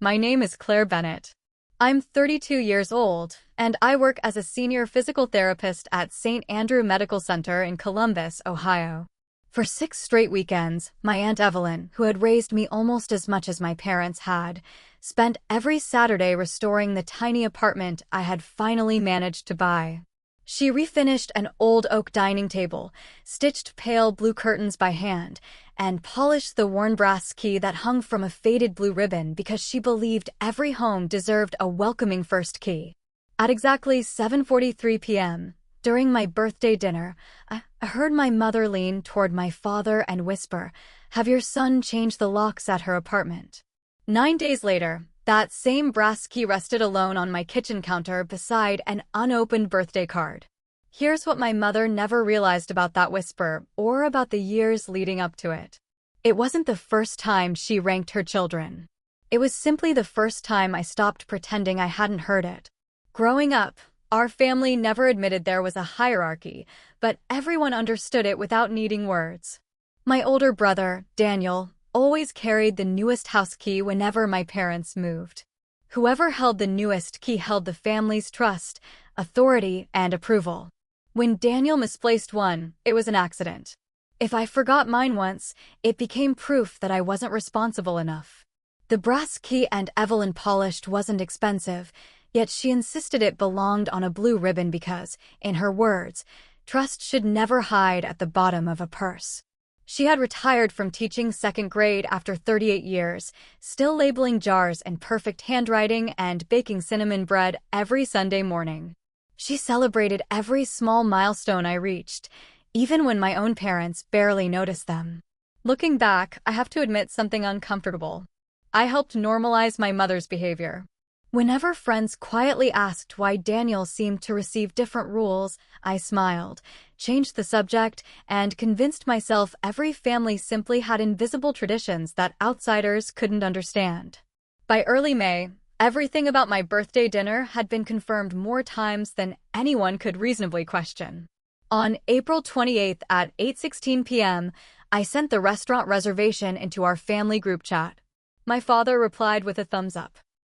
My name is Claire Bennett. I'm 32 years old, and I work as a senior physical therapist at St. Andrew Medical Center in Columbus, Ohio. For 6 straight weekends, my Aunt Evelyn, who had raised me almost as much as my parents had, spent every Saturday restoring the tiny apartment I had finally managed to buy. She refinished an old oak dining table, stitched pale blue curtains by hand, and polished the worn brass key that hung from a faded blue ribbon because she believed every home deserved a welcoming first key. At exactly 7:43 p.m., during my birthday dinner, I heard my mother lean toward my father and whisper, "Have your son changed the locks at her apartment?" 9 days later, that same brass key rested alone on my kitchen counter beside an unopened birthday card. Here's what my mother never realized about that whisper or about the years leading up to it. It wasn't the first time she ranked her children. It was simply the first time I stopped pretending I hadn't heard it. Growing up, our family never admitted there was a hierarchy, but everyone understood it without needing words. My older brother, Daniel, always carried the newest house key whenever my parents moved. Whoever held the newest key held the family's trust, authority, and approval. When Daniel misplaced one, it was an accident. If I forgot mine once, it became proof that I wasn't responsible enough. The brass key Aunt Evelyn polished wasn't expensive, yet she insisted it belonged on a blue ribbon because, in her words, trust should never hide at the bottom of a purse. She had retired from teaching 2nd grade after 38 years, still labeling jars in perfect handwriting and baking cinnamon bread every Sunday morning. She celebrated every small milestone I reached, even when my own parents barely noticed them. Looking back, I have to admit something uncomfortable. I helped normalize my mother's behavior. Whenever friends quietly asked why Daniel seemed to receive different rules, I smiled, changed the subject, and convinced myself every family simply had invisible traditions that outsiders couldn't understand. By early May, everything about my birthday dinner had been confirmed more times than anyone could reasonably question. On April 28th at 8:16 p.m., I sent the restaurant reservation into our family group chat. My father replied with a thumbs up.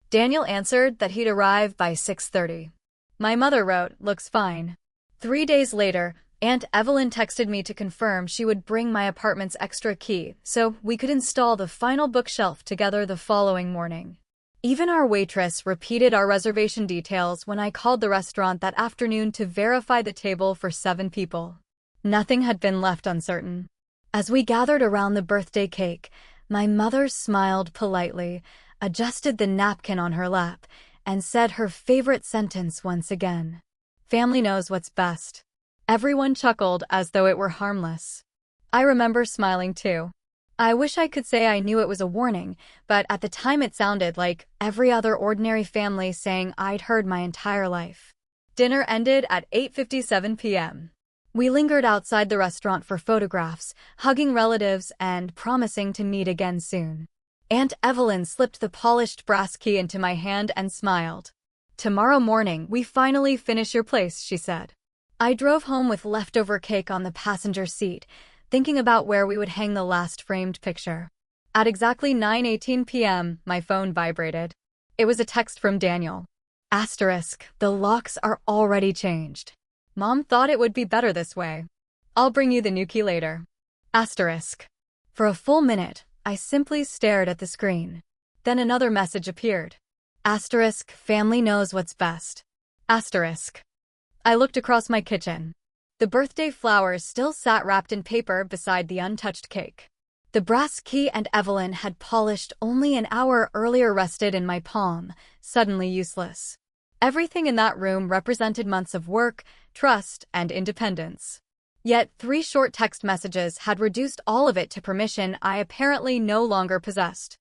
Daniel answered that he'd arrive by 6:30. My mother wrote, "Looks fine." 3 days later, Aunt Evelyn texted me to confirm she would bring my apartment's extra key so we could install the final bookshelf together the following morning. Even our waitress repeated our reservation details when I called the restaurant that afternoon to verify the table for 7 people. Nothing had been left uncertain. As we gathered around the birthday cake, my mother smiled politely, adjusted the napkin on her lap, and said her favorite sentence once again. "Family knows what's best." Everyone chuckled as though it were harmless. I remember smiling too. I wish I could say I knew it was a warning, but at the time it sounded like every other ordinary family saying I'd heard my entire life. Dinner ended at 8:57 p.m. We lingered outside the restaurant for photographs, hugging relatives and promising to meet again soon. Aunt Evelyn slipped the polished brass key into my hand and smiled. "Tomorrow morning, we finally finish your place," she said. I drove home with leftover cake on the passenger seat, thinking about where we would hang the last framed picture. At exactly 9:18 p.m., my phone vibrated. It was a text from Daniel. Asterisk, "The locks are already changed. Mom thought it would be better this way. I'll bring you the new key later." Asterisk. For a full minute, I simply stared at the screen. Then another message appeared. Asterisk, "Family knows what's best." Asterisk. I looked across my kitchen. The birthday flowers still sat wrapped in paper beside the untouched cake. The brass key Aunt Evelyn had polished only an hour earlier rested in my palm, suddenly useless. Everything in that room represented months of work, trust, and independence. Yet 3 short text messages had reduced all of it to permission I apparently no longer possessed.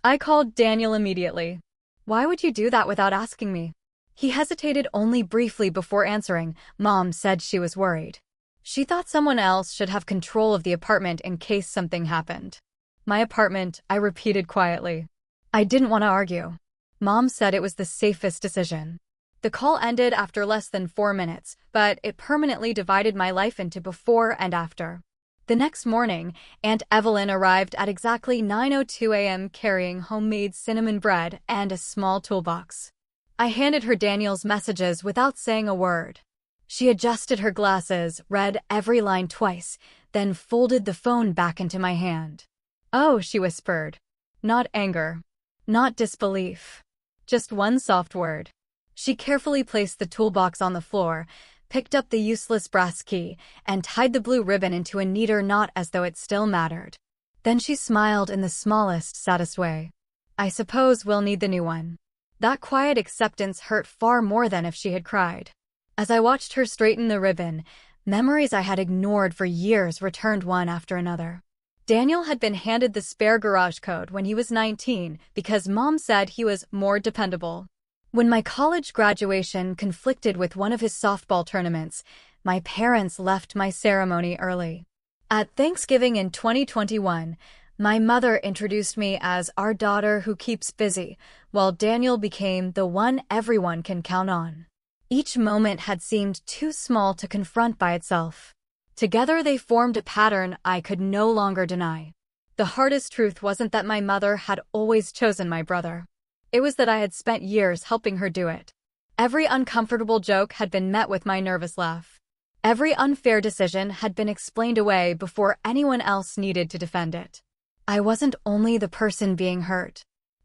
I called Daniel immediately. "Why would you do that without asking me?" He hesitated only briefly before answering. "Mom said she was worried. She thought someone else should have control of the apartment in case something happened." "My apartment," I repeated quietly. I didn't want to argue. Mom said it was the safest decision. The call ended after less than 4 minutes, but it permanently divided my life into before and after. The next morning, Aunt Evelyn arrived at exactly 9:02 a.m. carrying homemade cinnamon bread and a small toolbox. I handed her Daniel's messages without saying a word. She adjusted her glasses, read every line twice, then folded the phone back into my hand. "Oh," she whispered. Not anger. Not disbelief. Just one soft word. She carefully placed the toolbox on the floor, picked up the useless brass key, and tied the blue ribbon into a neater knot as though it still mattered. Then she smiled in the smallest, saddest way. "I suppose we'll need the new one." That quiet acceptance hurt far more than if she had cried. As I watched her straighten the ribbon, memories I had ignored for years returned one after another. Daniel had been handed the spare garage code when he was 19 because Mom said he was more dependable. When my college graduation conflicted with one of his softball tournaments, my parents left my ceremony early. At Thanksgiving in 2021, my mother introduced me as our daughter who keeps busy, while Daniel became the one everyone can count on. Each moment had seemed too small to confront by itself. Together they formed a pattern I could no longer deny. The hardest truth wasn't that my mother had always chosen my brother. It was that I had spent years helping her do it. Every uncomfortable joke had been met with my nervous laugh. Every unfair decision had been explained away before anyone else needed to defend it. I wasn't only the person being hurt.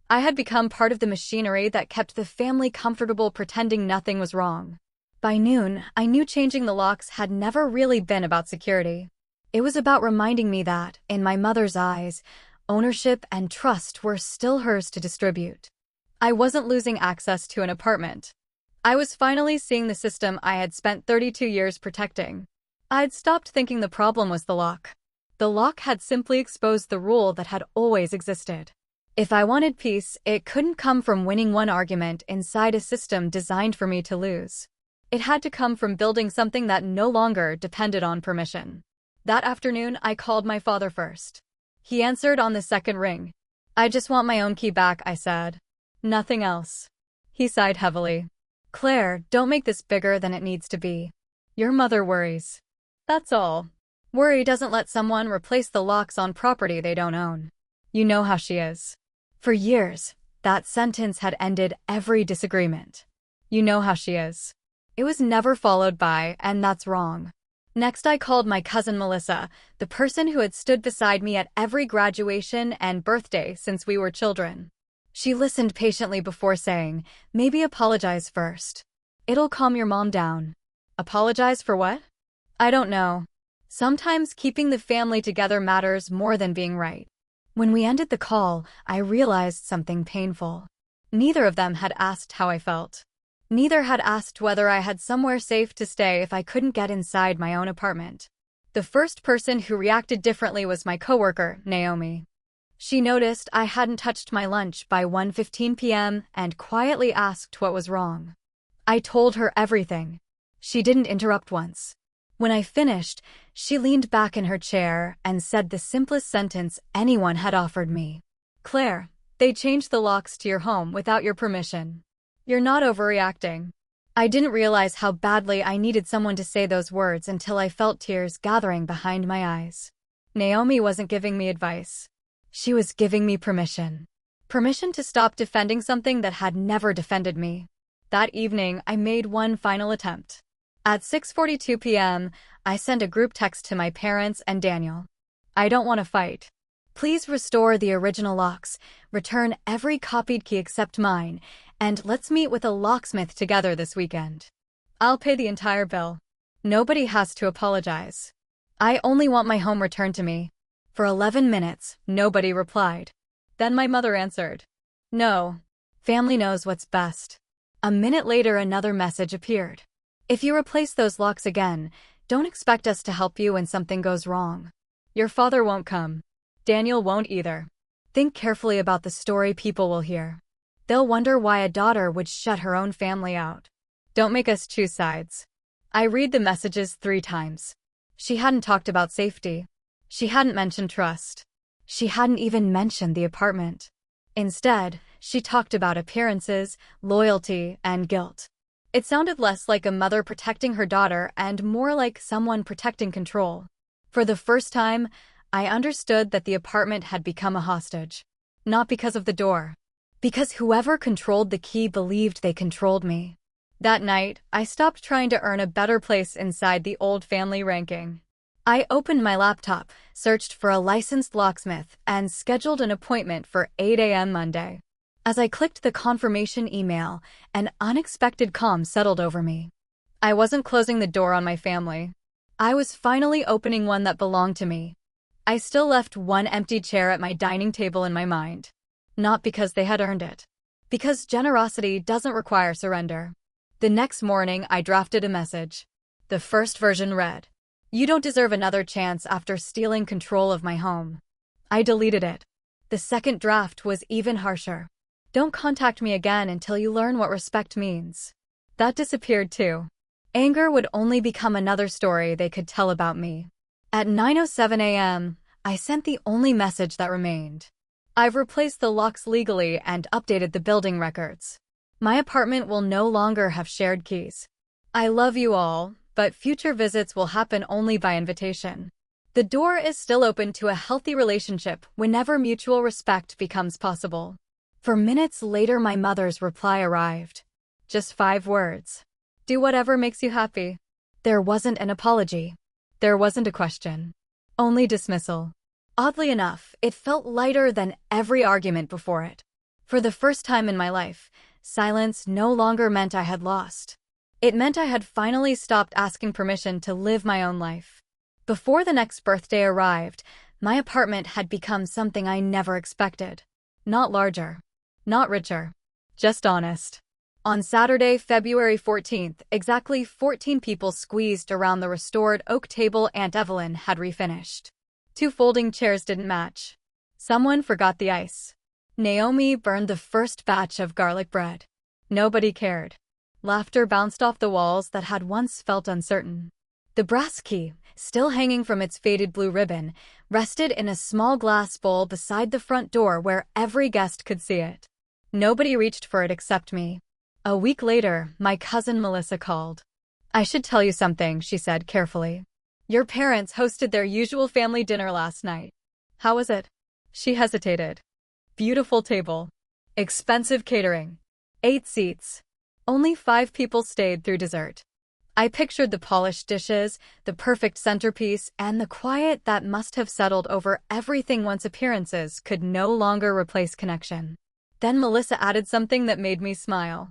I had become part of the machinery that kept the family comfortable pretending nothing was wrong. By noon, I knew changing the locks had never really been about security. It was about reminding me that, in my mother's eyes, ownership and trust were still hers to distribute. I wasn't losing access to an apartment. I was finally seeing the system I had spent 32 years protecting. I'd stopped thinking the problem was the lock. The lock had simply exposed the rule that had always existed. If I wanted peace, it couldn't come from winning one argument inside a system designed for me to lose. It had to come from building something that no longer depended on permission. That afternoon, I called my father first. He answered on the second ring. "I just want my own key back," I said. "Nothing else." He sighed heavily. "Claire, don't make this bigger than it needs to be. Your mother worries. That's all. Worry doesn't let someone replace the locks on property they don't own. You know how she is." For years, that sentence had ended every disagreement. "You know how she is." It was never followed by, "and that's wrong." Next, I called my cousin Melissa, the person who had stood beside me at every graduation and birthday since we were children. She listened patiently before saying, "Maybe apologize first. It'll calm your mom down." Apologize for what? I don't know. Sometimes keeping the family together matters more than being right. When we ended the call, I realized something painful. Neither of them had asked how I felt. Neither had asked whether I had somewhere safe to stay if I couldn't get inside my own apartment. The first person who reacted differently was my coworker, Naomi. She noticed I hadn't touched my lunch by 1:15 p.m. and quietly asked what was wrong. I told her everything. She didn't interrupt once. When I finished, she leaned back in her chair and said the simplest sentence anyone had offered me. "Claire, they changed the locks to your home without your permission. You're not overreacting." I didn't realize how badly I needed someone to say those words until I felt tears gathering behind my eyes. Naomi wasn't giving me advice. She was giving me permission. Permission to stop defending something that had never defended me. That evening, I made one final attempt. At 6:42 p.m., I sent a group text to my parents and Daniel. "I don't want to fight. Please restore the original locks, return every copied key except mine, and let's meet with a locksmith together this weekend. I'll pay the entire bill. Nobody has to apologize. I only want my home returned to me." For 11 minutes, nobody replied. Then my mother answered. "No. Family knows what's best." A minute later, another message appeared. "If you replace those locks again, don't expect us to help you when something goes wrong. Your father won't come. Daniel won't either. Think carefully about the story people will hear. They'll wonder why a daughter would shut her own family out. Don't make us choose sides." I read the messages 3 times. She hadn't talked about safety. She hadn't mentioned trust. She hadn't even mentioned the apartment. Instead, she talked about appearances, loyalty, and guilt. It sounded less like a mother protecting her daughter and more like someone protecting control. For the first time, I understood that the apartment had become a hostage. Not because of the door. Because whoever controlled the key believed they controlled me. That night, I stopped trying to earn a better place inside the old family ranking. I opened my laptop, searched for a licensed locksmith, and scheduled an appointment for 8 a.m. Monday. As I clicked the confirmation email, an unexpected calm settled over me. I wasn't closing the door on my family. I was finally opening one that belonged to me. I still left one empty chair at my dining table in my mind. Not because they had earned it. Because generosity doesn't require surrender. The next morning, I drafted a message. The first version read, "You don't deserve another chance after stealing control of my home." I deleted it. The second draft was even harsher. "Don't contact me again until you learn what respect means." That disappeared too. Anger would only become another story they could tell about me. At 9:07 a.m., I sent the only message that remained. "I've replaced the locks legally and updated the building records. My apartment will no longer have shared keys. I love you all, but future visits will happen only by invitation. The door is still open to a healthy relationship whenever mutual respect becomes possible." For minutes later, my mother's reply arrived. Just 5 words. "Do whatever makes you happy." There wasn't an apology. There wasn't a question. Only dismissal. Oddly enough, it felt lighter than every argument before it. For the first time in my life, silence no longer meant I had lost. It meant I had finally stopped asking permission to live my own life. Before the next birthday arrived, my apartment had become something I never expected. Not larger. Not richer. Just honest. On Saturday, February 14th, exactly 14 people squeezed around the restored oak table Aunt Evelyn had refinished. 2 folding chairs didn't match. Someone forgot the ice. Naomi burned the first batch of garlic bread. Nobody cared. Laughter bounced off the walls that had once felt uncertain. The brass key, still hanging from its faded blue ribbon, rested in a small glass bowl beside the front door where every guest could see it. Nobody reached for it except me. A week later, my cousin Melissa called. "I should tell you something," she said carefully. "Your parents hosted their usual family dinner last night. How was it?" She hesitated. Beautiful table. Expensive catering. 8 seats. Only 5 people stayed through dessert. I pictured the polished dishes, the perfect centerpiece, and the quiet that must have settled over everything once appearances could no longer replace connection. Then Melissa added something that made me smile.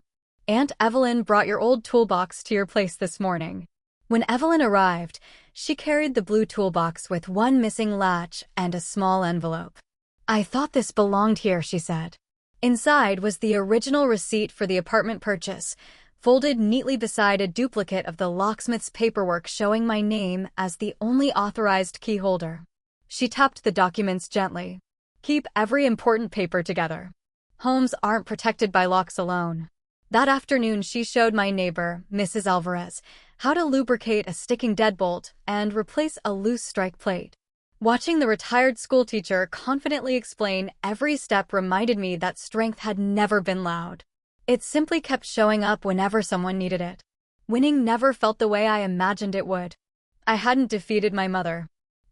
"Aunt Evelyn brought your old toolbox to your place this morning." When Evelyn arrived, she carried the blue toolbox with one missing latch and a small envelope. "I thought this belonged here," she said. Inside was the original receipt for the apartment purchase, folded neatly beside a duplicate of the locksmith's paperwork showing my name as the only authorized key holder. She tapped the documents gently. "Keep every important paper together. Homes aren't protected by locks alone." That afternoon, she showed my neighbor, Mrs. Alvarez, how to lubricate a sticking deadbolt and replace a loose strike plate. Watching the retired schoolteacher confidently explain every step reminded me that strength had never been loud. It simply kept showing up whenever someone needed it. Winning never felt the way I imagined it would. I hadn't defeated my mother.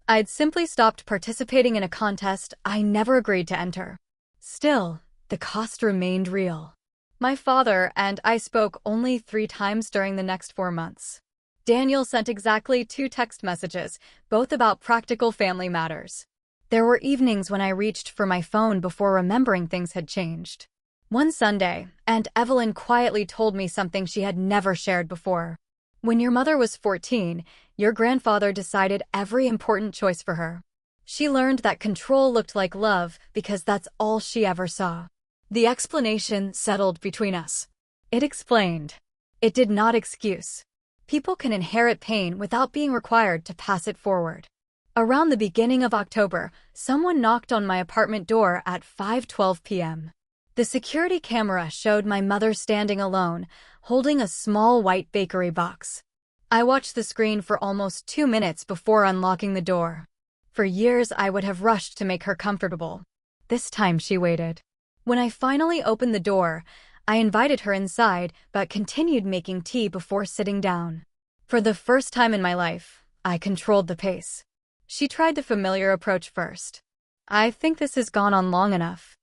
I'd simply stopped participating in a contest I never agreed to enter. Still, the cost remained real. My father and I spoke only 3 times during the next 4 months. Daniel sent exactly 2 text messages, both about practical family matters. There were evenings when I reached for my phone before remembering things had changed. One Sunday, Aunt Evelyn quietly told me something she had never shared before. When your mother was 14, your grandfather decided every important choice for her. She learned that control looked like love because that's all she ever saw. The explanation settled between us. It explained. It did not excuse. People can inherit pain without being required to pass it forward. Around the beginning of October, someone knocked on my apartment door at 5:12 p.m. The security camera showed my mother standing alone, holding a small white bakery box. I watched the screen for almost 2 minutes before unlocking the door. For years, I would have rushed to make her comfortable. This time, she waited. When I finally opened the door, I invited her inside but continued making tea before sitting down. For the first time in my life, I controlled the pace. She tried the familiar approach first. I think this has gone on long enough.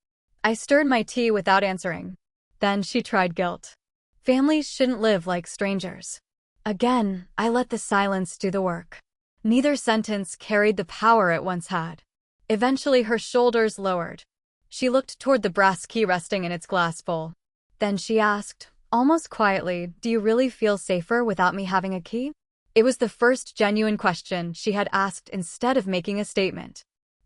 I stirred my tea without answering. Then she tried guilt. Families shouldn't live like strangers. Again, I let the silence do the work. Neither sentence carried the power it once had. Eventually her shoulders lowered. She looked toward the brass key resting in its glass bowl. Then she asked, almost quietly, "Do you really feel safer without me having a key?" It was the first genuine question she had asked instead of making a statement.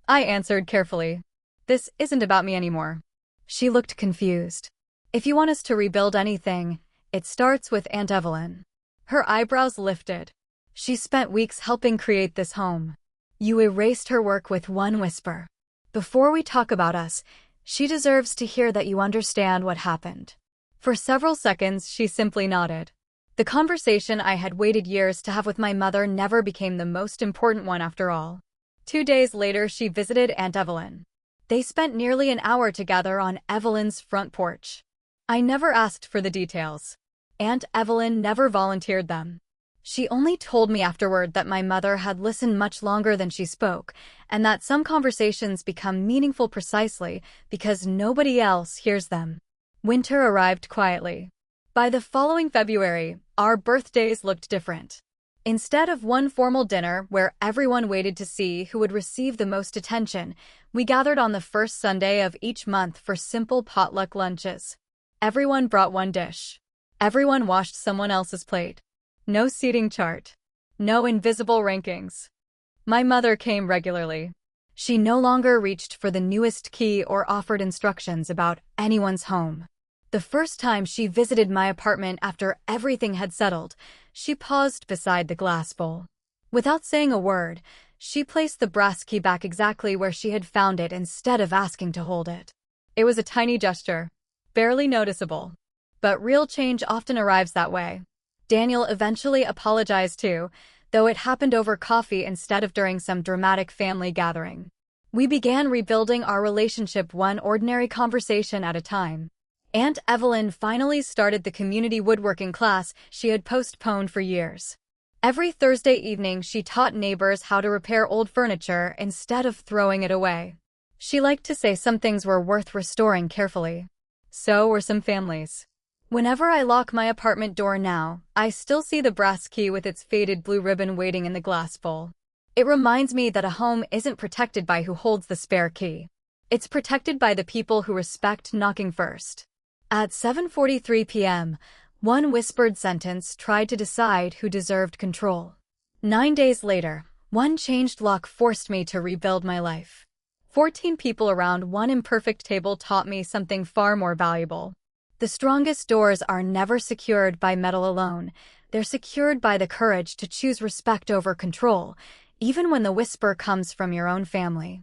I answered carefully, "This isn't about me anymore." She looked confused. "If you want us to rebuild anything, it starts with Aunt Evelyn." Her eyebrows lifted. "She spent weeks helping create this home. You erased her work with one whisper. Before we talk about us, she deserves to hear that you understand what happened." For several seconds, she simply nodded. The conversation I had waited years to have with my mother never became the most important one after all. 2 days later, she visited Aunt Evelyn. They spent nearly an hour together on Evelyn's front porch. I never asked for the details. Aunt Evelyn never volunteered them. She only told me afterward that my mother had listened much longer than she spoke, and that some conversations become meaningful precisely because nobody else hears them. Winter arrived quietly. By the following February, our birthdays looked different. Instead of one formal dinner where everyone waited to see who would receive the most attention, we gathered on the first Sunday of each month for simple potluck lunches. Everyone brought one dish. Everyone washed someone else's plate. No seating chart. No invisible rankings. My mother came regularly. She no longer reached for the newest key or offered instructions about anyone's home. The first time she visited my apartment after everything had settled, she paused beside the glass bowl. Without saying a word, she placed the brass key back exactly where she had found it instead of asking to hold it. It was a tiny gesture, barely noticeable. But real change often arrives that way. Daniel eventually apologized too, though it happened over coffee instead of during some dramatic family gathering. We began rebuilding our relationship one ordinary conversation at a time. Aunt Evelyn finally started the community woodworking class she had postponed for years. Every Thursday evening, she taught neighbors how to repair old furniture instead of throwing it away. She liked to say some things were worth restoring carefully. So were some families. Whenever I lock my apartment door now, I still see the brass key with its faded blue ribbon waiting in the glass bowl. It reminds me that a home isn't protected by who holds the spare key. It's protected by the people who respect knocking first. At 7:43 p.m., one whispered sentence tried to decide who deserved control. 9 days later, one changed lock forced me to rebuild my life. 14 people around one imperfect table taught me something far more valuable. The strongest doors are never secured by metal alone. They're secured by the courage to choose respect over control, even when the whisper comes from your own family.